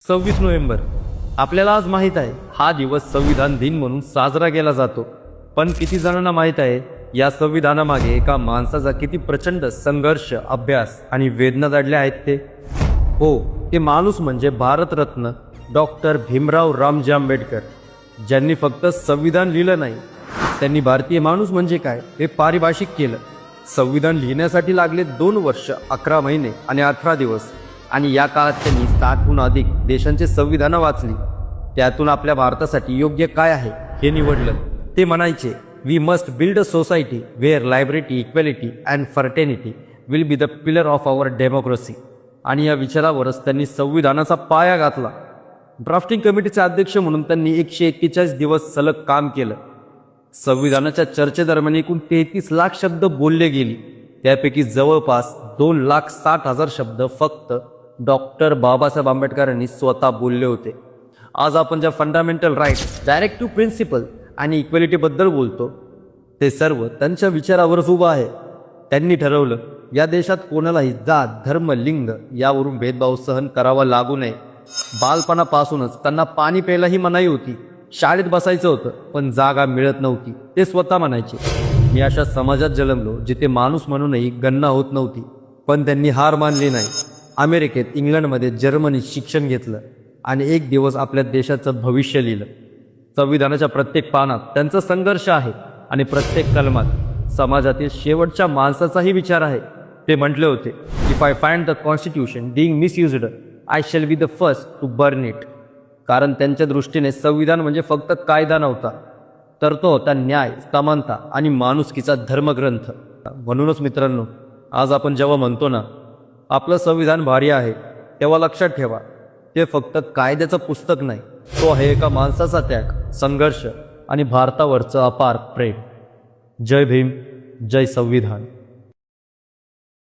26 November. आपल्याला आज माहीत आहे हा दिवस संविधान दिन म्हणून साजरा केला जातो. पण किती जणांना माहीत आहे या संविधानामागे एका माणसाचा किती प्रचंड संघर्ष, अभ्यास आणि वेदना दडल्या आहेत ते? हो, ते माणूस म्हणजे भारतरत्न डॉक्टर भीमराव रामजी आंबेडकर, ज्यांनी फक्त संविधान लिहिलं नाही, त्यांनी भारतीय माणूस म्हणजे काय हे पारिभाषिक केलं. संविधान लिहिण्यासाठी लागले 2 वर्ष, 11 महिने आणि 18 दिवस. आणि या काळात त्यांनी 60हून अधिक देशांचे संविधानं वाचली. त्यातून आपल्या भारतासाठी योग्य काय आहे हे निवडलं. ते म्हणायचे, we must build a society where liberty, equality and fraternity will be the pillar of our democracy. आणि या विचारावरच त्यांनी संविधानाचा पाया घातला. ड्राफ्टिंग कमिटीचे अध्यक्ष म्हणून त्यांनी 141 दिवस सलग काम केलं. संविधानाच्या चर्चेदरम्यान एकूण 33 लाख शब्द बोलले गेले. त्यापैकी जवळपास 2,60,000 शब्द फक्त डॉक्टर बाबासाहेब आंबेडकरांनी स्वतः बोलले होते. आज आपण ज्या फंडामेंटल राईट्स, डायरेक्टिव्ह प्रिन्सिपल आणि इक्वॅलिटीबद्दल बोलतो, ते सर्व त्यांच्या विचारावरच उभं आहे. त्यांनी ठरवलं या देशात कोणालाही जात, धर्म, लिंग यावरून भेदभाव सहन करावा लागू नये. बालपणापासूनच त्यांना पाणी प्यायलाही मनाई होती. शाळेत बसायचं होतं पण जागा मिळत नव्हती. ते स्वतः म्हणायचे, मी अशा समाजात जन्मलो जिथे माणूस म्हणूनही गणना होत नव्हती. पण त्यांनी हार मानली नाही. अमेरिकेत, इंग्लंडमध्ये, जर्मनीत शिक्षण घेतलं आणि एक दिवस आपल्या देशाचं भविष्य लिहिलं. संविधानाच्या प्रत्येक पानात त्यांचा संघर्ष आहे आणि प्रत्येक कलमात समाजातील शेवटच्या माणसाचाही विचार आहे. ते म्हटले होते, if I find the constitution being misused I shall be the first to burn it. कारण त्यांच्या दृष्टीने संविधान म्हणजे फक्त कायदा नव्हता, तर तो होता न्याय, समानता आणि माणुसकीचा धर्मग्रंथ. म्हणूनच मित्रांनो, आज आपण जेव्हा म्हणतो ना आपलं संविधान भारी आहे, तेव्हा लक्षात ठेवा, ते फक्त कायद्याचं पुस्तक नाही, तो आहे एका माणसाचा त्याग, संघर्ष आणि भारतावरचं अपार प्रेम. जय भीम, जय संविधान.